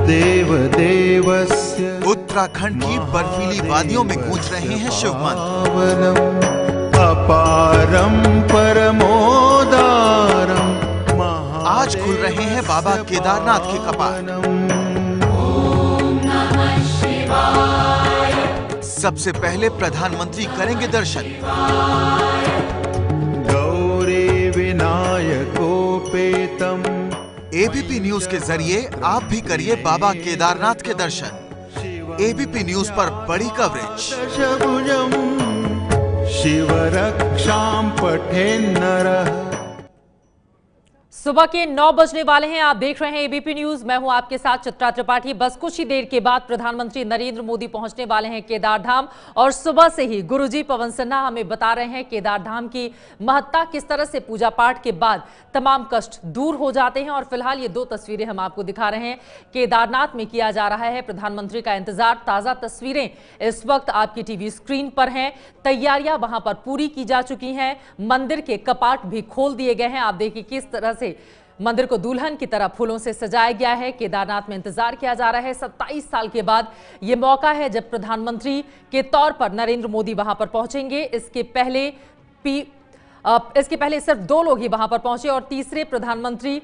देवदेवस्य उत्तराखंड की बर्फीली वादियों में गूंज रहे हैं शिव मंत्र। अपारं परमोदारं आज खुल रहे हैं बाबा केदारनाथ के कपाट। सबसे पहले प्रधानमंत्री करेंगे दर्शन। गौरी विनायकोपेतम। एबीपी न्यूज के जरिए आप भी करिए बाबा केदारनाथ के दर्शन। एबीपी न्यूज पर बड़ी कवरेज। दशभुजं शिवरक्षां पठेन्नरः। सुबह के 9 बजने वाले हैं। आप देख रहे हैं एबीपी न्यूज। मैं हूं आपके साथ चित्रा त्रिपाठी। बस कुछ ही देर के बाद प्रधानमंत्री नरेंद्र मोदी पहुंचने वाले हैं केदारधाम और सुबह से ही गुरुजी पवन सिन्हा हमें बता रहे हैं केदारधाम की महत्ता, किस तरह से पूजा पाठ के बाद तमाम कष्ट दूर हो जाते हैं। और फिलहाल ये 2 तस्वीरें हम आपको दिखा रहे हैं। केदारनाथ में किया जा रहा है प्रधानमंत्री का इंतजार। ताजा तस्वीरें इस वक्त आपकी टीवी स्क्रीन पर हैं। तैयारियां वहां पर पूरी की जा चुकी हैं। मंदिर के कपाट भी खोल दिए गए हैं। आप देखिए किस तरह से मंदिर को दुल्हन की तरह फूलों से सजाया गया है। केदारनाथ में इंतजार किया जा रहा है। 27 साल के बाद यह मौका है जब प्रधानमंत्री के तौर पर नरेंद्र मोदी वहां पर पहुंचेंगे। इसके पहले सिर्फ 2 लोग ही वहां पर पहुंचे और तीसरे प्रधानमंत्री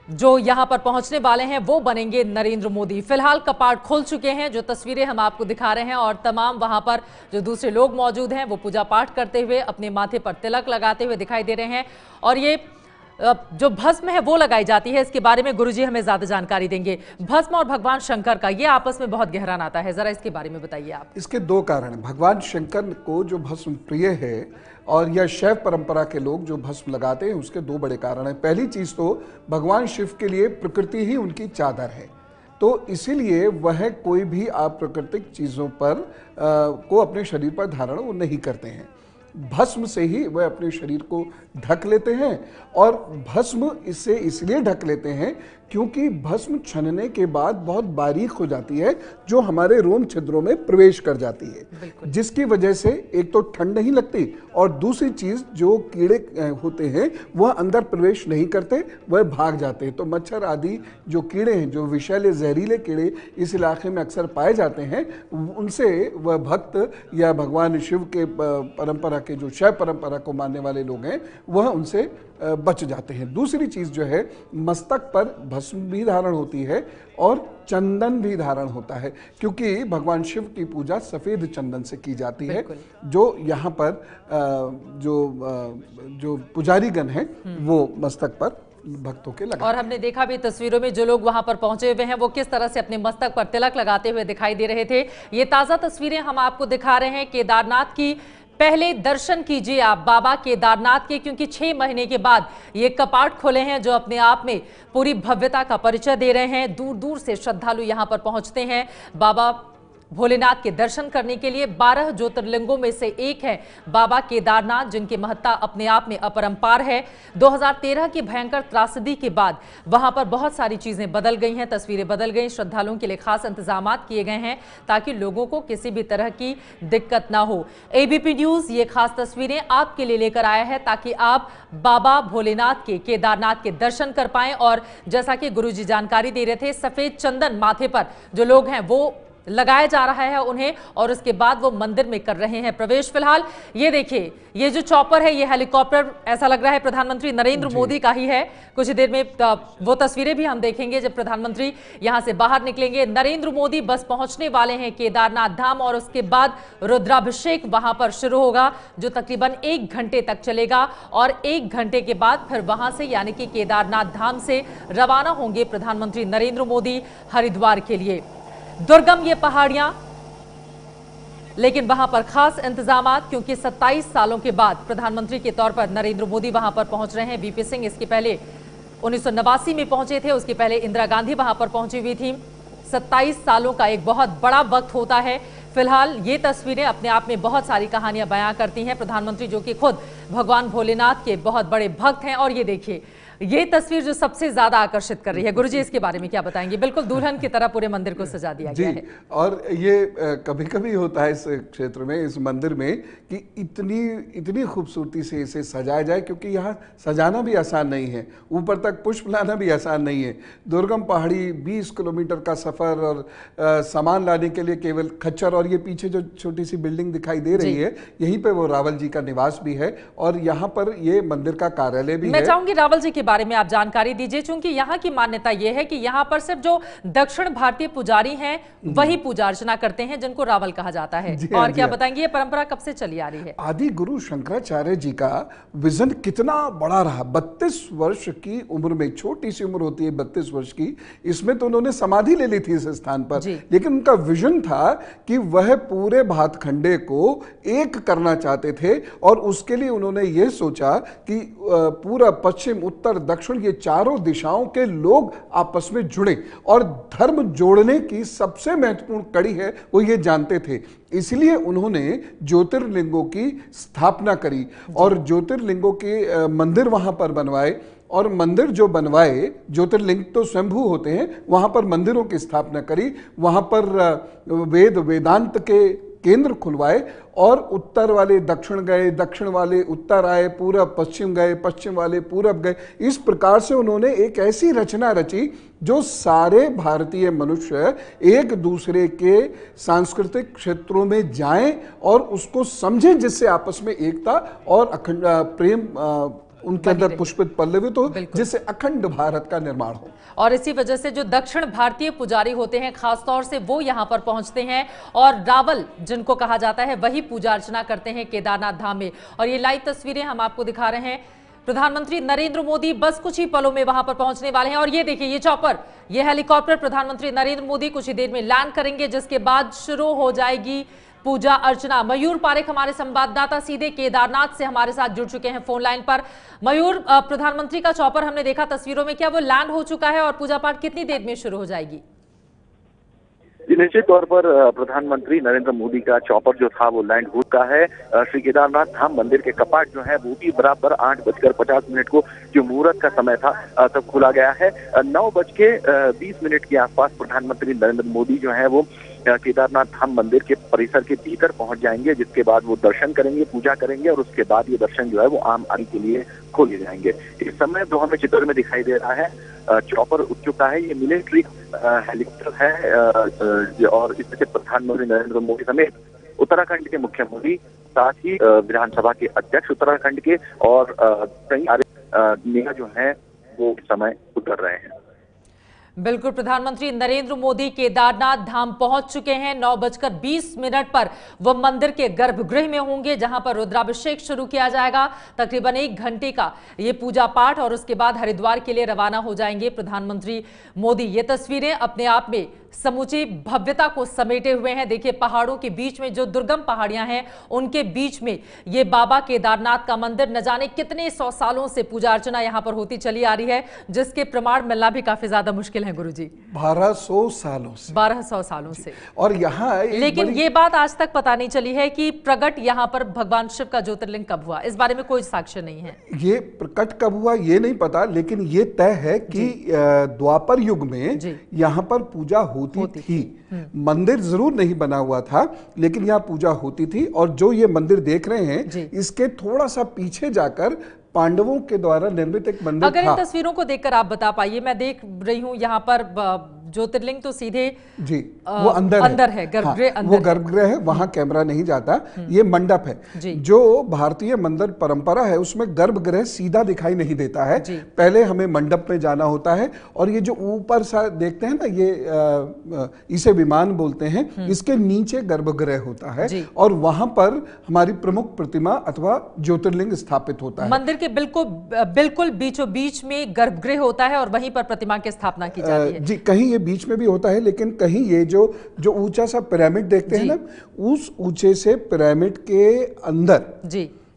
जो यहां पर पहुंचने वाले हैं वो बनेंगे नरेंद्र मोदी। फिलहाल कपाट खुल चुके हैं, जो तस्वीरें हम आपको दिखा रहे हैं, और तमाम वहां पर जो दूसरे लोग मौजूद हैं वो पूजा पाठ करते हुए अपने माथे पर तिलक लगाते हुए दिखाई दे रहे हैं। और ये जो भस्म है वो लगाई जाती है, इसके बारे में गुरुजी हमें ज्यादा जानकारी देंगे। भस्म और भगवान शंकर का ये आपस में बहुत गहरा नाता है, जरा इसके बारे में बताइए आप। इसके 2 कारण हैं। भगवान शंकर को जो भस्म प्रिय है और यह शैव परंपरा के लोग जो भस्म लगाते हैं, उसके 2 बड़े कारण हैं। पहली चीज तो भगवान शिव के लिए प्रकृति ही उनकी चादर है, तो इसीलिए वह कोई भी प्राकृतिक चीजों पर को अपने शरीर पर धारण वो नहीं करते हैं। भस्म से ही वह अपने शरीर को ढक लेते हैं। और भस्म इससे इसलिए ढक लेते हैं क्योंकि भस्म छनने के बाद बहुत बारीक हो जाती है, जो हमारे रोम छिद्रों में प्रवेश कर जाती है, जिसकी वजह से एक तो ठंड नहीं लगती और दूसरी चीज जो कीड़े होते हैं वह अंदर प्रवेश नहीं करते, वह भाग जाते हैं। तो मच्छर आदि जो कीड़े हैं, जो विषैले जहरीले कीड़े इस इलाके में अक्सर पाए जाते हैं, उनसे वह भक्त या भगवान शिव के परंपरा के जो शैव परंपरा को मानने वाले लोग हैं वह उनसे बच जाते हैं। दूसरी चीज जो है, मस्तक पर भस्म भी धारण होती है और चंदन भी धारण होता है, क्योंकि भगवान शिव की पूजा सफेद चंदन से की जाती है, जो यहाँ पर जो पुजारीगण हैं वो मस्तक पर भक्तों के लगा। और हमने देखा भी तस्वीरों में जो लोग वहां पर पहुंचे हुए हैं वो किस तरह से अपने मस्तक पर तिलक लगाते हुए दिखाई दे रहे थे। ये ताजा तस्वीरें हम आपको दिखा रहे हैं केदारनाथ की। पहले दर्शन कीजिए आप बाबा केदारनाथ के, क्योंकि 6 महीने के बाद ये कपाट खोले हैं जो अपने आप में पूरी भव्यता का परिचय दे रहे हैं। दूर दूर से श्रद्धालु यहां पर पहुंचते हैं बाबा भोलेनाथ के दर्शन करने के लिए। 12 ज्योतिर्लिंगों में से एक है बाबा केदारनाथ, जिनकी महत्ता अपने आप में अपरंपार है। 2013 की भयंकर त्रासदी के बाद वहां पर बहुत सारी चीजें बदल गई हैं, तस्वीरें बदल गई। श्रद्धालुओं के लिए खास इंतजाम किए गए हैं ताकि लोगों को किसी भी तरह की दिक्कत ना हो। एबीपी न्यूज ये खास तस्वीरें आपके लिए लेकर आया है ताकि आप बाबा भोलेनाथ के केदारनाथ के दर्शन कर पाएं। और जैसा कि गुरुजी जानकारी दे रहे थे, सफेद चंदन माथे पर जो लोग हैं वो लगाया जा रहा है उन्हें, और उसके बाद वो मंदिर में कर रहे हैं प्रवेश। फिलहाल ये देखिए, ये जो चॉपर है, ये हेलीकॉप्टर ऐसा लग रहा है प्रधानमंत्री नरेंद्र मोदी का ही है। कुछ देर में वो तस्वीरें भी हम देखेंगे जब प्रधानमंत्री यहां से बाहर निकलेंगे। नरेंद्र मोदी बस पहुंचने वाले हैं केदारनाथ धाम और उसके बाद रुद्राभिषेक वहां पर शुरू होगा, जो तकरीबन 1 घंटे तक चलेगा। और 1 घंटे के बाद फिर वहां से यानी कि केदारनाथ धाम से रवाना होंगे प्रधानमंत्री नरेंद्र मोदी हरिद्वार के लिए। दुर्गम ये पहाड़ियां, लेकिन वहां पर खास इंतजामात, क्योंकि 27 सालों के बाद प्रधानमंत्री के तौर पर नरेंद्र मोदी वहां पर पहुंच रहे हैं। वीपी सिंह इसके पहले 1989 में पहुंचे थे, उसके पहले इंदिरा गांधी वहां पर पहुंची हुई थी। 27 सालों का एक बहुत बड़ा वक्त होता है। फिलहाल ये तस्वीरें अपने आप में बहुत सारी कहानियां बयां करती हैं। प्रधानमंत्री जो कि खुद भगवान भोलेनाथ के बहुत बड़े भक्त हैं, और ये देखिए ये तस्वीर जो सबसे ज्यादा आकर्षित कर रही है, गुरुजी इसके बारे में क्या बताएंगे? बिल्कुल दुल्हन की तरह पूरे मंदिर को सजा दिया गया है। और ये कभी कभी होता है इस क्षेत्र में, इस मंदिर में, कि इतनी खूबसूरती से इसे सजाया जाए, क्योंकि यहाँ सजाना भी आसान नहीं है, ऊपर तक पुष्प लाना भी आसान नहीं है। दुर्गम पहाड़ी, 20 किलोमीटर का सफर, और सामान लाने के लिए केवल खच्चर, और ये पीछे जो छोटी सी बिल्डिंग दिखाई दे रही है, यहीं पे वो रावल जी का निवास भी है, और यहाँ पर ये मंदिर का कार्यालय भी है। मैं चाहूंगी रावल जी के बारे में आप जानकारी दीजिए, क्योंकि यहाँ की मान्यता यह है कि यहाँ पर सिर्फ जो दक्षिण भारतीय पुजारी हैं वही पूजा अर्चना करते हैं, जिनको रावल कहा जाता है। और क्या बताएंगे, ये परंपरा कब से चली आ रही है? आदि गुरु शंकराचार्य जी का विजन कितना बड़ा रहा। 32 वर्ष की उम्र में, छोटी सी उम्र होती है 32 वर्ष की, इसमें तो उन्होंने समाधि ले ली थी इस स्थान पर, लेकिन उनका विजन था कि वह पूरे भातखंडे को एक करना चाहते थे, और उसके लिए उन्होंने ये सोचा कि पूरा पश्चिम, उत्तर, दक्षिण, ये चारों दिशाओं के लोग आपस में जुड़े, और धर्म जोड़ने की सबसे महत्वपूर्ण कड़ी है वो ये जानते थे। इसलिए उन्होंने ज्योतिर्लिंगों की स्थापना करी, और ज्योतिर्लिंगों के मंदिर वहां पर बनवाए, और मंदिर जो बनवाए, ज्योतिर्लिंग तो स्वयंभू होते हैं, वहां पर मंदिरों की स्थापना करी, वहां पर वेदांत के केंद्र खुलवाए, और उत्तर वाले दक्षिण गए, दक्षिण वाले उत्तर आए, पूरब पश्चिम गए, पश्चिम वाले पूरब गए। इस प्रकार से उन्होंने एक ऐसी रचना रची जो सारे भारतीय मनुष्य एक दूसरे के सांस्कृतिक क्षेत्रों में जाएं और उसको समझें, जिससे आपस में एकता और अखंड प्रेम उनके अंदर पुष्पित पल्लवित हो, जिससे अखंड भारत का निर्माण हो। और इसी वजह से जो दक्षिण भारतीय पुजारी होते हैं, खासतौर से वो यहाँ पर पहुंचते हैं, और रावल जिनको कहा जाता है वही पूजा अर्चना करते हैं केदारनाथ धाम में। और ये लाइव तस्वीरें हम आपको दिखा रहे हैं। प्रधानमंत्री नरेंद्र मोदी बस कुछ ही पलों में वहां पर पहुंचने वाले हैं, और ये देखिए, ये चॉपर, ये हेलीकॉप्टर प्रधानमंत्री नरेंद्र मोदी कुछ ही देर में लैंड करेंगे, जिसके बाद शुरू हो जाएगी पूजा अर्चना। मयूर पारेख हमारे संवाददाता सीधे केदारनाथ से हमारे साथ जुड़ चुके हैं फोन लाइन पर। मयूर, प्रधानमंत्री का चॉपर हमने देखा तस्वीरों में, क्या वो लैंड हो चुका है, और पूजा पाठ कितनी देर में शुरू हो जाएगी? निश्चित तौर पर प्रधानमंत्री नरेंद्र मोदी का चॉपर जो था वो लैंड हो चुका है। श्री केदारनाथ धाम मंदिर के कपाट जो है वो भी बराबर 8:50 को जो मुहूर्त का समय था तब खुला गया है। 9:20 के आसपास प्रधानमंत्री नरेंद्र मोदी जो है वो केदारनाथ धाम मंदिर के परिसर के भीतर पहुंच जाएंगे, जिसके बाद वो दर्शन करेंगे, पूजा करेंगे, और उसके बाद ये दर्शन जो है वो आम आदमी के लिए खोले जाएंगे। इस समय जो हमें चित्र में दिखाई दे रहा है, चॉपर उठ चुका है, ये मिलिट्री हेलीकॉप्टर है, और इसमें से प्रधानमंत्री नरेंद्र मोदी समेत उत्तराखंड के मुख्यमंत्री, साथ ही विधानसभा के अध्यक्ष उत्तराखंड के, और कई सारे नेता जो हैं वो इस समय उतर रहे हैं। बिल्कुल, प्रधानमंत्री नरेंद्र मोदी केदारनाथ धाम पहुंच चुके हैं। 9:20 पर वो मंदिर के गर्भगृह में होंगे, जहां पर रुद्राभिषेक शुरू किया जाएगा। तकरीबन 1 घंटे का ये पूजा पाठ, और उसके बाद हरिद्वार के लिए रवाना हो जाएंगे प्रधानमंत्री मोदी। ये तस्वीरें अपने आप में समूची भव्यता को समेटे हुए हैं। देखिए, पहाड़ों के बीच में जो दुर्गम पहाड़ियां हैं, उनके बीच में ये बाबा केदारनाथ का मंदिर, न जाने कितने 100 सालों से पूजा अर्चना यहां पर होती चली आ रही है, जिसके प्रमाण मिलना भी काफी ज्यादा मुश्किल है गुरुजी। 1200 सालों से, 1200 सालों से। और यहाँ लेकिन ये बात आज तक पता नहीं चली है कि प्रकट यहाँ पर भगवान शिव का ज्योतिर्लिंग कब हुआ। इस बारे में कोई साक्ष्य नहीं है। ये प्रकट कब हुआ ये नहीं पता, लेकिन ये तय है कि द्वापर युग में यहाँ पर पूजा होती थी। मंदिर जरूर नहीं बना हुआ था, लेकिन यहाँ पूजा होती थी। और जो ये मंदिर देख रहे हैं, इसके थोड़ा सा पीछे जाकर पांडवों के द्वारा निर्मित एक मंदिर अगर था। इन तस्वीरों को देखकर आप बता पाइए, मैं देख रही हूं यहाँ पर ज्योतिर्लिंग तो सीधे जी वो अंदर है, गर्भगृह हाँ, वो गर्भगृह है, वहां कैमरा नहीं जाता। ये मंडप है। जो भारतीय मंदिर परंपरा है उसमें गर्भगृह सीधा दिखाई नहीं देता है, पहले हमें मंडप में जाना होता है। और ये जो ऊपर सा देखते हैं ना, ये इसे विमान बोलते हैं, इसके नीचे गर्भगृह होता है, और वहां पर हमारी प्रमुख प्रतिमा अथवा ज्योतिर्लिंग स्थापित होता है। मंदिर के बिल्कुल बीचों बीच में गर्भगृह होता है, और वहीं पर प्रतिमा की स्थापना की जाती है। जी, कहीं बीच में भी होता है, लेकिन कहीं ये जो ऊंचा सा पिरामिड देखते हैं ना, उस ऊंचे से पिरामिड के अंदर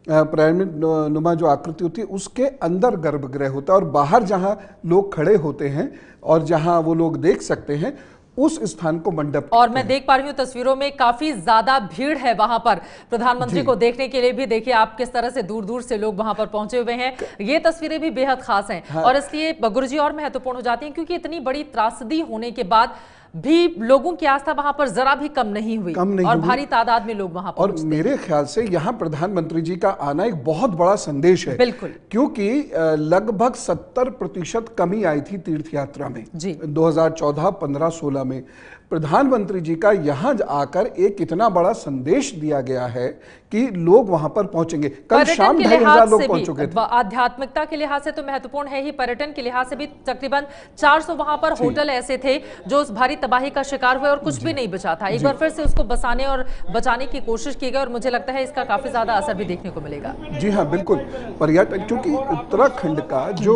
पिरामिड नुमा जो आकृति होती है उसके अंदर गर्भगृह होता है। और बाहर जहां लोग खड़े होते हैं और जहां वो लोग देख सकते हैं, उस स्थान को मंडप और मैं देख पा रही हूँ तस्वीरों में काफी ज्यादा भीड़ है वहां पर प्रधानमंत्री को देखने के लिए भी। देखिए आप किस तरह से दूर दूर से लोग वहां पर पहुंचे हुए हैं। ये तस्वीरें भी बेहद खास हैं। हाँ। और इसलिए गुरुजी और महत्वपूर्ण हो जाती हैं क्योंकि इतनी बड़ी त्रासदी होने के बाद भी लोगों की आस्था वहां पर जरा भी कम नहीं हुई और भारी तादाद में लोग वहां पर। और मेरे ख्याल से यहाँ प्रधानमंत्री जी का आना एक बहुत बड़ा संदेश है। बिल्कुल, क्योंकि लगभग 70% कमी आई थी तीर्थ यात्रा में जी 2014, 15, 16 में। प्रधानमंत्री जी का यहाँ आकर एक इतना बड़ा संदेश दिया गया है कि लोग वहां पर पहुंचेंगे। कल शाम 2,500 लोग पहुंच चुके थे। आध्यात्मिकता के लिहाज से तो महत्वपूर्ण है ही, पर्यटन के लिहाज से भी तकरीबन 400 वहां पर होटल ऐसे थे जो उस भारी तबाही का शिकार हुए और कुछ भी नहीं बचा था। एक बार फिर से उसको बसाने और बचाने की कोशिश की गई और मुझे लगता है इसका काफी ज्यादा असर भी देखने को मिलेगा। जी हाँ, बिल्कुल। पर्यटन, क्योंकि उत्तराखंड का जो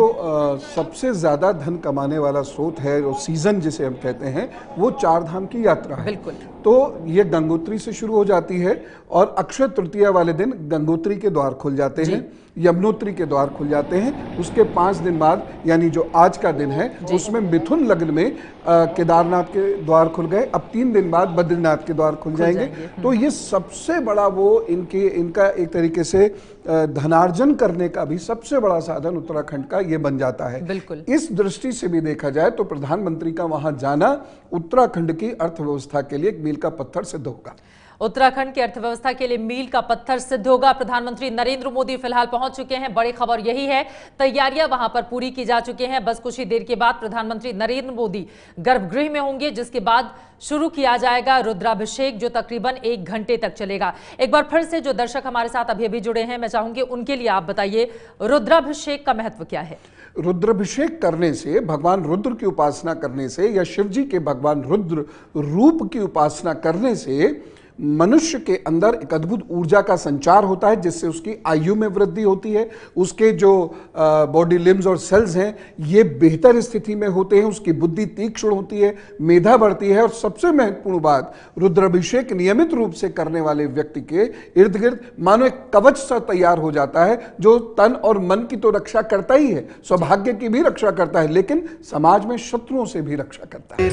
सबसे ज्यादा धन कमाने वाला स्रोत है, जो सीजन जिसे हम कहते हैं, वो 4 धाम की यात्रा है। बिल्कुल। तो ये गंगोत्री से शुरू हो जाती है और अक्षय तृतीया वाले दिन गंगोत्री के द्वार खुल जाते हैं, यमुनोत्री के द्वार खुल जाते हैं। उसके 5 दिन बाद, यानी जो आज का दिन है, उसमें मिथुन लग्न में केदारनाथ के द्वार खुल गए। अब 3 दिन बाद बद्रीनाथ के द्वार खुल जाएंगे। तो ये सबसे बड़ा वो इनका एक तरीके से धनार्जन करने का भी सबसे बड़ा साधन उत्तराखंड का ये बन जाता है। बिल्कुल। इस दृष्टि से भी देखा जाए तो प्रधानमंत्री का वहां जाना उत्तराखंड की अर्थव्यवस्था के लिए एक मील का पत्थर सिद्ध होगा। उत्तराखंड की अर्थव्यवस्था के लिए मील का पत्थर सिद्ध होगा। प्रधानमंत्री नरेंद्र मोदी फिलहाल पहुंच चुके हैं। बड़ी खबर यही है, तैयारियां वहां पर पूरी की जा चुकी हैं। बस कुछ ही देर के बाद प्रधानमंत्री नरेंद्र मोदी गर्भगृह में होंगे, जिसके बाद शुरू किया जाएगा रुद्राभिषेक, जो तकरीबन 1 घंटे तक चलेगा। एक बार फिर से जो दर्शक हमारे साथ अभी अभी जुड़े हैं, मैं चाहूंगी उनके लिए आप बताइए रुद्राभिषेक का महत्व क्या है। रुद्राभिषेक करने से, भगवान रुद्र की उपासना करने से या शिव जी के भगवान रुद्र रूप की उपासना करने से मनुष्य के अंदर एक अद्भुत ऊर्जा का संचार होता है, जिससे उसकी आयु में वृद्धि होती है, उसके जो बॉडी लिम्स और सेल्स हैं ये बेहतर स्थिति में होते हैं, उसकी बुद्धि तीक्ष्ण होती है, मेधा बढ़ती है। और सबसे महत्वपूर्ण बात, रुद्राभिषेक नियमित रूप से करने वाले व्यक्ति के इर्द गिर्द मानो एक कवच सा तैयार हो जाता है, जो तन और मन की तो रक्षा करता ही है, सौभाग्य की भी रक्षा करता है, लेकिन समाज में शत्रुओं से भी रक्षा करता है।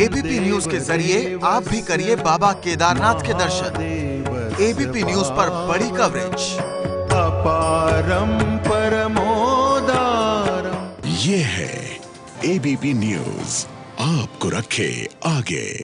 एबीपी न्यूज के जरिए आप भी करिए बाबा केदारनाथ के दर्शन। एबीपी न्यूज पर बड़ी कवरेज। अपारम परमोदारम। ये है एबीपी न्यूज, आपको रखे आगे।